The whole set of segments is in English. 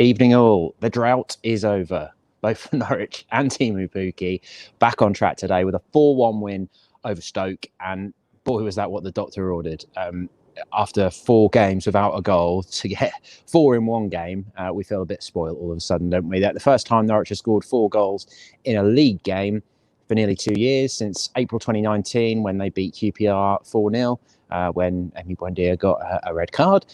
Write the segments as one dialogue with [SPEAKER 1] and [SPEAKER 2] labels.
[SPEAKER 1] Evening all. The drought is over. Both for Norwich and Teemu Pukki back on track today with a 4-1 win over Stoke. And boy, was that what the doctor ordered. After 4 games without a goal, to get 4 in one game, we feel a bit spoiled all of a sudden, don't we? That's the first time Norwich has scored 4 goals in a league game for nearly 2 years, since April 2019 when they beat QPR 4-0. When Emi Buendia got a red card,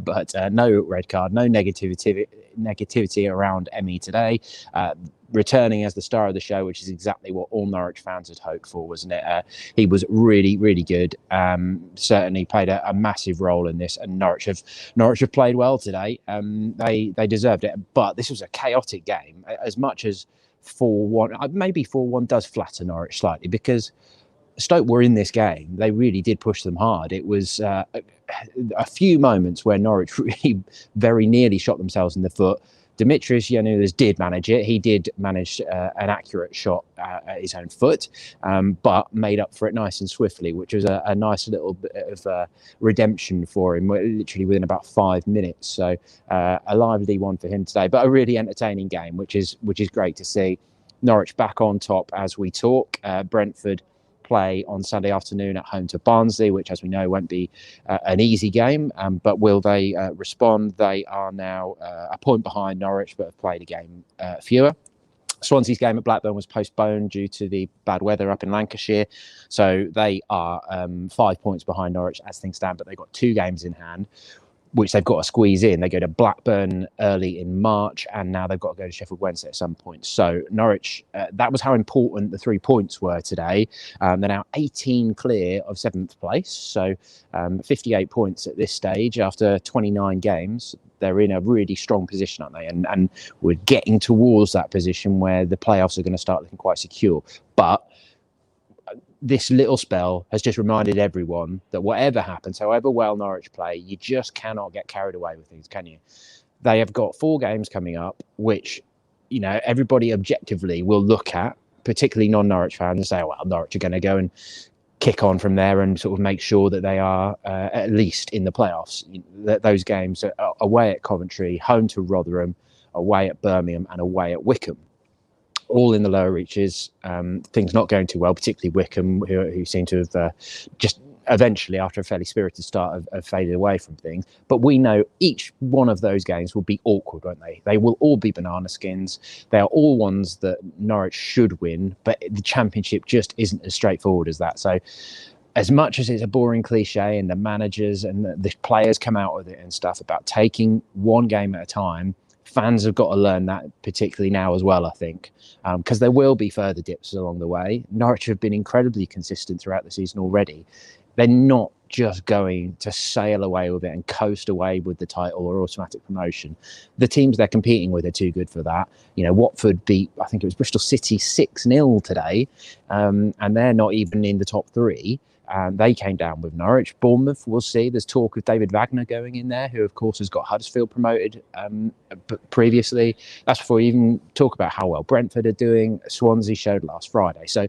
[SPEAKER 1] but no red card, no negativity around Emi today. Returning as the star of the show, which is exactly what all Norwich fans had hoped for, wasn't it? He was really, really good. Certainly played a massive role in this, and Norwich have played well today. They deserved it, but this was a chaotic game. As much as 4-1, maybe 4-1 does flatter Norwich slightly, because Stoke were in this game. They really did push them hard. It was a few moments where Norwich really very nearly shot themselves in the foot. Dimitris Giannoulis did manage it. He did manage an accurate shot at his own foot, but made up for it nice and swiftly, which was a nice little bit of redemption for him, literally within about 5 minutes. So a lively one for him today, but a really entertaining game, which is great to see. Norwich back on top as we talk. Brentford play on Sunday afternoon at home to Barnsley, which, as we know, won't be an easy game, but will they respond? They are now a point behind Norwich, but have played a game fewer. Swansea's game at Blackburn was postponed due to the bad weather up in Lancashire, so they are 5 points behind Norwich as things stand, but they've got 2 games in hand, which they've got to squeeze in. They go to Blackburn early in March, and now they've got to go to Sheffield Wednesday at some point. So Norwich, that was how important the 3 points were today. They're now 18 clear of 7th place, so 58 points at this stage after 29 games. They're in a really strong position, aren't they? And we're getting towards that position where the playoffs are going to start looking quite secure. But this little spell has just reminded everyone that whatever happens, however well Norwich play, you just cannot get carried away with things, can you? They have got 4 games coming up, which, you know, everybody objectively will look at, particularly non-Norwich fans, and say, well, Norwich are going to go and kick on from there and sort of make sure that they are at least in the playoffs. Those games are away at Coventry, home to Rotherham, away at Birmingham, and away at Wycombe. All in the lower reaches, things not going too well, particularly Wycombe, who seem to have just eventually, after a fairly spirited start, have faded away from things. But we know each one of those games will be awkward, won't they? They will all be banana skins. They are all ones that Norwich should win, but the Championship just isn't as straightforward as that. So as much as it's a boring cliche, and the managers and the players come out with it and stuff about taking one game at a time, fans have got to learn that, particularly now as well, I think, because there will be further dips along the way. Norwich have been incredibly consistent throughout the season already. They're not just going to sail away with it and coast away with the title or automatic promotion. The teams they're competing with are too good for that. You know, Watford beat, I think it was Bristol City 6-0 today, and they're not even in the top 3. They came down with Norwich. Bournemouth, we'll see. There's talk of David Wagner going in there, who, of course, has got Huddersfield promoted previously. That's before you even talk about how well Brentford are doing. Swansea showed last Friday. So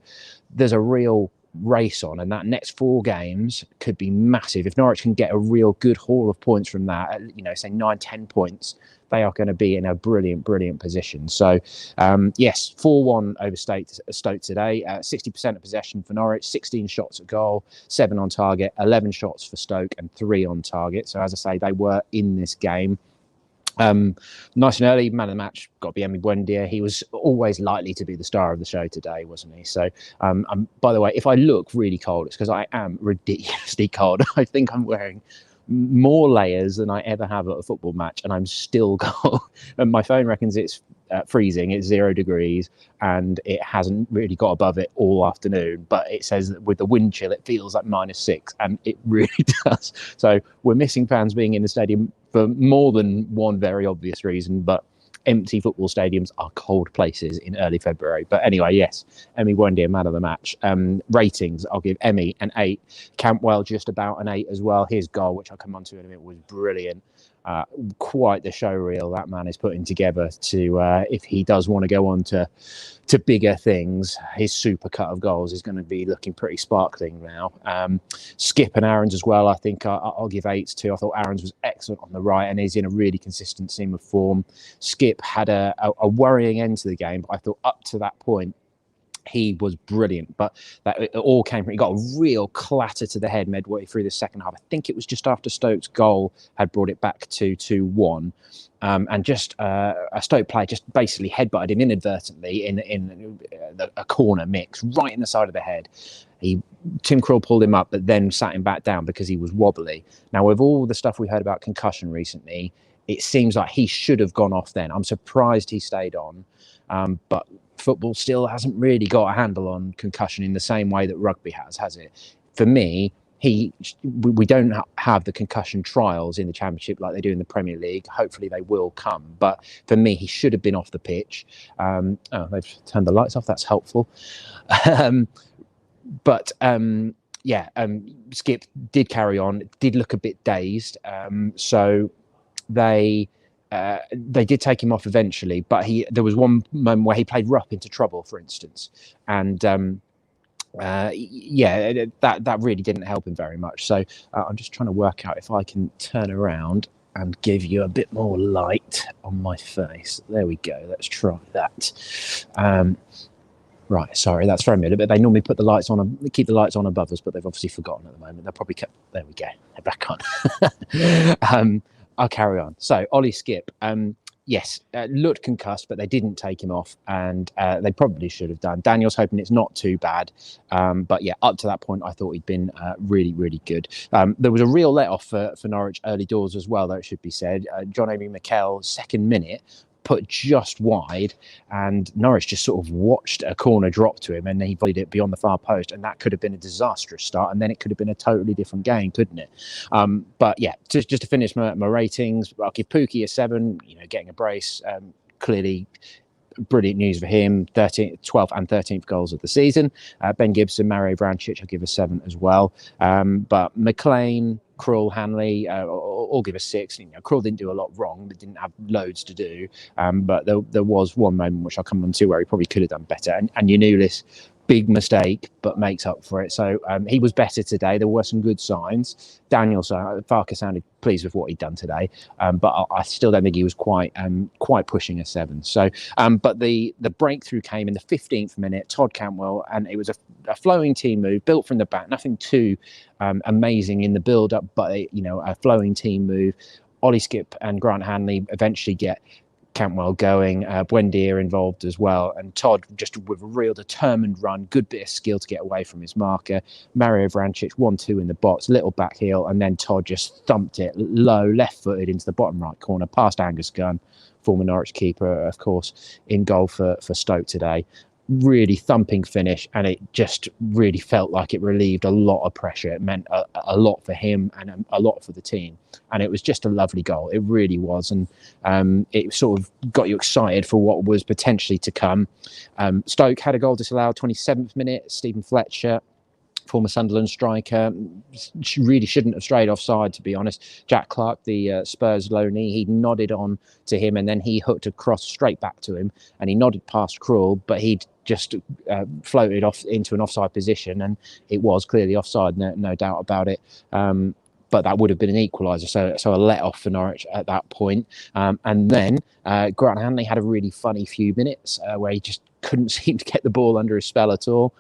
[SPEAKER 1] there's a real race on, and that next 4 games could be massive. If Norwich can get a real good haul of points from that, you know, say 9-10 points, they are going to be in a brilliant position. So yes, 4-1 over Stoke today. 60% of possession for Norwich, 16 shots at goal, 7 on target, 11 shots for Stoke and 3 on target. So as I say, they were in this game. Nice and early, man of the match got to be Emi Buendia. He was always likely to be the star of the show today, wasn't he? So by the way, if I look really cold, it's because I am ridiculously cold. I think I'm wearing more layers than I ever have at a football match, and I'm still cold. And my phone reckons it's freezing. It's 0 degrees, and it hasn't really got above it all afternoon. But it says that with the wind chill, it feels like -6, and it really does. So we're missing fans being in the stadium for more than one very obvious reason, but empty football stadiums are cold places in early February. But anyway, yes, Emi Buendia, man of the match. Ratings, I'll give Emi an 8. Campbell just about an 8 as well. His goal, which I'll come on to in a minute, was brilliant. Quite the show reel that man is putting together to if he does want to go on to bigger things, his super cut of goals is going to be looking pretty sparkling now. Skip and Aaron's as well, I think I'll give 8s to. I thought Aaron's was excellent on the right and is in a really consistent seam of form. Skip had a worrying end to the game, but I thought up to that point he was brilliant, but that it all came from, he got a real clatter to the head midway through the second half. I think it was just after Stoke's goal had brought it back to 2-1. And just a Stoke player just basically headbutted him inadvertently in a corner mix right in the side of the head. Tim Krul pulled him up, but then sat him back down because he was wobbly. Now, with all the stuff we heard about concussion recently, it seems like he should have gone off then. I'm surprised he stayed on, but football still hasn't really got a handle on concussion in the same way that rugby has it? For me, we don't have the concussion trials in the Championship like they do in the Premier League. Hopefully they will come. But for me, he should have been off the pitch. They've turned the lights off. That's helpful. Skip did carry on, did look a bit dazed. So they did take him off eventually, but there was one moment where he played Rupp into trouble, for instance, and that really didn't help him very much. So I'm just trying to work out if I can turn around and give you a bit more light on my face. There we go. Let's try that. Right, sorry, that's very muted, but they normally put the lights on, keep the lights on above us, but they've obviously forgotten at the moment. They'll probably kept, there we go, they're back on. I'll carry on. So, Ollie Skip, yes, looked concussed, but they didn't take him off, and they probably should have done. Daniel's hoping it's not too bad, but yeah, up to that point, I thought he'd been really, really good. There was a real let-off for Norwich early doors as well, though it should be said. John Obi Mikel, second minute, put just wide, and Norwich just sort of watched a corner drop to him, and then he volleyed it beyond the far post, and that could have been a disastrous start, and then it could have been a totally different game, couldn't it? But yeah, just to finish my ratings, I'll give Pookie a 7. Getting a brace, clearly brilliant news for him. 12th and 13th goals of the season. Ben Gibson, Mario Vrancic, I'll give a 7 as well. But McLean, Krul, Hanley, all give a 6. Krul didn't do a lot wrong. They didn't have loads to do. But there was one moment which I'll come on to where he probably could have done better. And Yanulis, big mistake, but makes up for it. So he was better today. There were some good signs. Farker sounded pleased with what he'd done today, but I still don't think he was quite pushing a 7. So, but the breakthrough came in the 15th minute. Todd Cantwell, and it was a flowing team move, built from the back. Nothing too amazing in the build-up, but a flowing team move. Ollie Skip and Grant Hanley eventually get Cantwell going, Buendia involved as well, and Todd just with a real determined run, good bit of skill to get away from his marker. Mario Vrancic 1-2 in the box, little back heel, and then Todd just thumped it low, left-footed into the bottom right corner, past Angus Gunn, former Norwich keeper, of course, in goal for Stoke today. Really thumping finish, and it just really felt like it relieved a lot of pressure. It meant a lot for him and a lot for the team, and it was just a lovely goal. It really was, and it sort of got you excited for what was potentially to come. Stoke had a goal disallowed, 27th minute. Stephen Fletcher, former Sunderland striker, really shouldn't have strayed offside, to be honest. Jack Clark, the Spurs loanee, he nodded on to him, and then he hooked a cross straight back to him, and he nodded past Krul, but he'd just floated off into an offside position, and it was clearly offside, no doubt about it. But that would have been an equaliser, so a let-off for Norwich at that point. And then Grant Hanley had a really funny few minutes where he just couldn't seem to get the ball under his spell at all.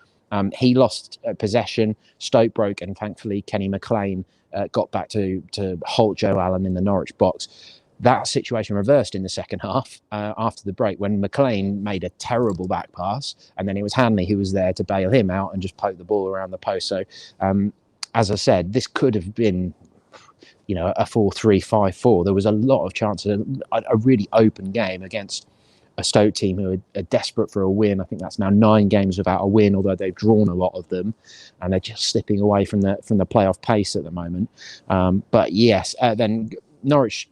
[SPEAKER 1] He lost possession, Stoke broke, and thankfully Kenny McLean got back to halt Joe Allen in the Norwich box. That situation reversed in the second half after the break when McLean made a terrible back pass, and then it was Hanley who was there to bail him out and just poke the ball around the post. So, as I said, this could have been, a 4-3-5-4. There was a lot of chances, a really open game against a Stoke team who are desperate for a win. I think that's now 9 games without a win, although they've drawn a lot of them, and they're just slipping away from the playoff pace at the moment. But yes, then Norwich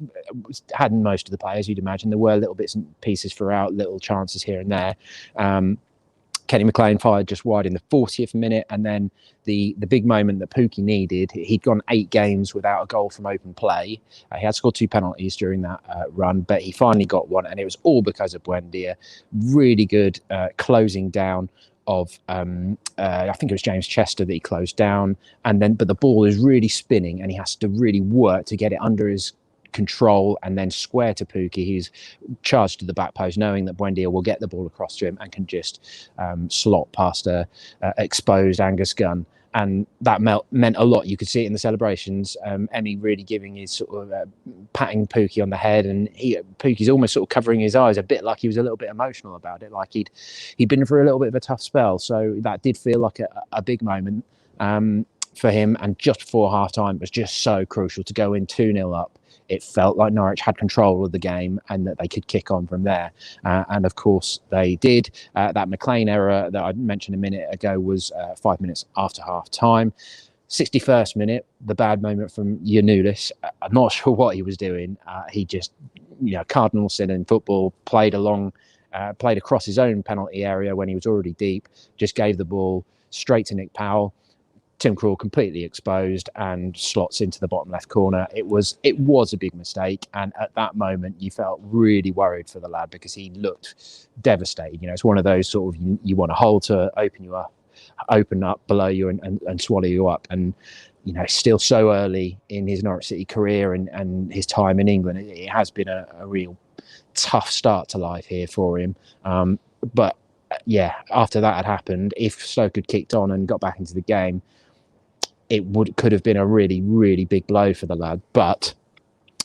[SPEAKER 1] had most of the players, you'd imagine. There were little bits and pieces throughout, little chances here and there. Kenny McLean fired just wide in the 40th minute, and then the big moment that Pookie needed. He'd gone 8 games without a goal from open play. He had scored 2 penalties during that run, but he finally got one, and it was all because of Buendia. Really good closing down of I think it was James Chester that he closed down, but the ball is really spinning, and he has to really work to get it under his control and then square to Pookie, who's charged to the back post, knowing that Buendia will get the ball across to him and can just slot past a exposed Angus Gunn. And that meant a lot. You could see it in the celebrations. Emmy really giving his sort of patting Pookie on the head, and Pookie's almost sort of covering his eyes, a bit like he was a little bit emotional about it, like he'd been through a little bit of a tough spell. So that did feel like a big moment for him. And just before half time, it was just so crucial to go in 2-0 up. It felt like Norwich had control of the game and that they could kick on from there. And of course they did. That McLean error that I mentioned a minute ago was 5 minutes after half time. 61st minute, the bad moment from Giannoulis. I'm not sure what he was doing. He just, cardinal sin in football, played across his own penalty area when he was already deep, just gave the ball straight to Nick Powell. Tim Krul completely exposed and slots into the bottom left corner. It was a big mistake, and at that moment you felt really worried for the lad because he looked devastated. It's one of those sort of you want to hold to open up below you and swallow you up. And still so early in his Norwich City career and his time in England, it has been a real tough start to life here for him. But yeah, after that had happened, if Stoke had kicked on and got back into the game, it could have been a really, really big blow for the lad. But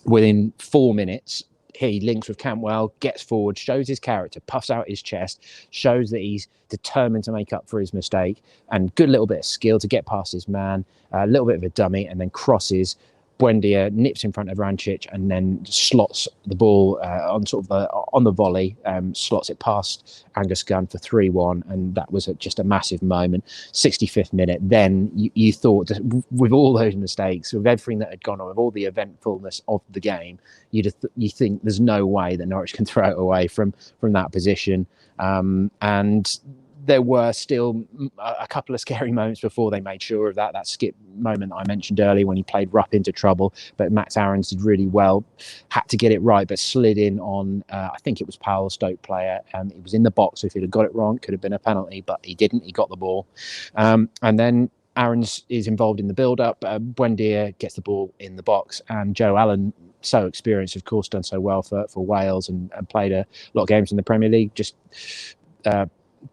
[SPEAKER 1] within 4 minutes, he links with Cantwell, gets forward, shows his character, puffs out his chest, shows that he's determined to make up for his mistake, and good little bit of skill to get past his man, a little bit of a dummy, and then crosses. Buendia nips in front of Rancic and then slots the ball on the volley, slots it past Angus Gunn for 3-1, and that was just a massive moment. 65th minute, then you thought that with all those mistakes, with everything that had gone on, with all the eventfulness of the game, you think there's no way that Norwich can throw it away from that position, and there were still a couple of scary moments before they made sure of that. That skip moment I mentioned earlier when he played Rupp into trouble, but Max Aarons did really well, had to get it right, but slid in on, I think it was Powell, Stoke player. It was in the box, so if he'd have got it wrong, it could have been a penalty, but he didn't. He got the ball. And then Aarons is involved in the build-up. Buendia gets the ball in the box, and Joe Allen, so experienced, of course, done so well for Wales and played a lot of games in the Premier League, just...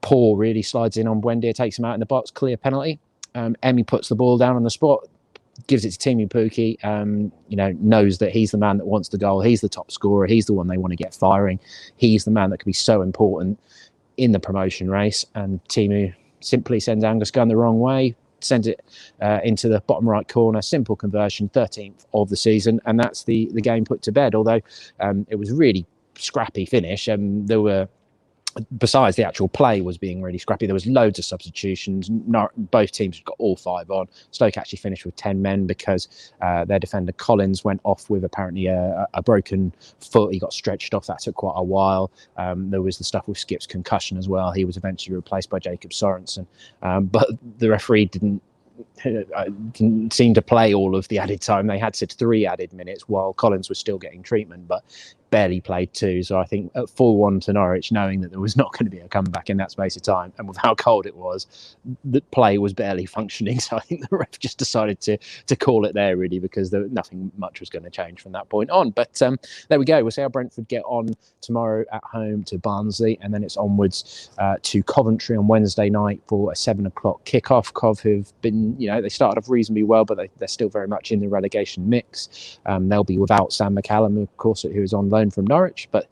[SPEAKER 1] Paul really slides in on Buendia, takes him out in the box, clear penalty. Emmy puts the ball down on the spot, gives it to Timu Pukki, knows that he's the man that wants the goal. He's the top scorer. He's the one they want to get firing. He's the man that could be so important in the promotion race. And Timu simply sends Angus Gunn the wrong way, sends it into the bottom right corner. Simple conversion, 13th of the season. And that's the game put to bed, although it was really scrappy finish. There were... Besides, the actual play was being really scrappy. There was loads of substitutions. Both teams got all 5 on. Stoke actually finished with 10 men because their defender Collins went off with apparently a broken foot. He got stretched off. That took quite a while. There was the stuff with Skip's concussion as well. He was eventually replaced by Jacob Sorensen. But the referee didn't seem to play all of the added time. They had said 3 added minutes while Collins was still getting treatment, but barely played 2. So I think at 4-1 to Norwich, knowing that there was not going to be a comeback in that space of time, and with how cold it was, the play was barely functioning. So I think the ref just decided to call it there, really, because nothing much was going to change from that point on. But there we go. We'll see how Brentford get on tomorrow at home to Barnsley, and then it's onwards to Coventry on Wednesday night for a 7 o'clock kickoff. Cov, who've been, they started off reasonably well, but they're still very much in the relegation mix. They'll be without Sam McCallum, of course, who is on loan from Norwich, but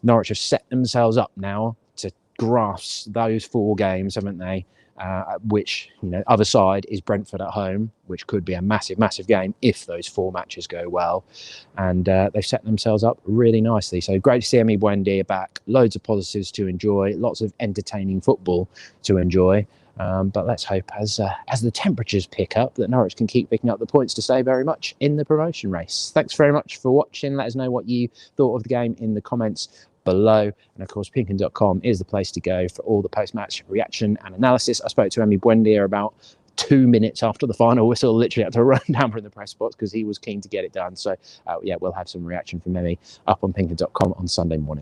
[SPEAKER 1] Norwich have set themselves up now to grasp those 4 games, haven't they? Which, other side is Brentford at home, which could be a massive, massive game if those 4 matches go well. And they've set themselves up really nicely. So great to see Emi Buendia back. Loads of positives to enjoy, lots of entertaining football to enjoy. But let's hope as the temperatures pick up that Norwich can keep picking up the points to stay very much in the promotion race. Thanks very much for watching. Let us know what you thought of the game in the comments below. And of course, pinkin.com is the place to go for all the post-match reaction and analysis. I spoke to Emi Buendia about 2 minutes after the final whistle, literally had to run down from the press box because he was keen to get it done. So yeah, we'll have some reaction from Emi up on pinkin.com on Sunday morning.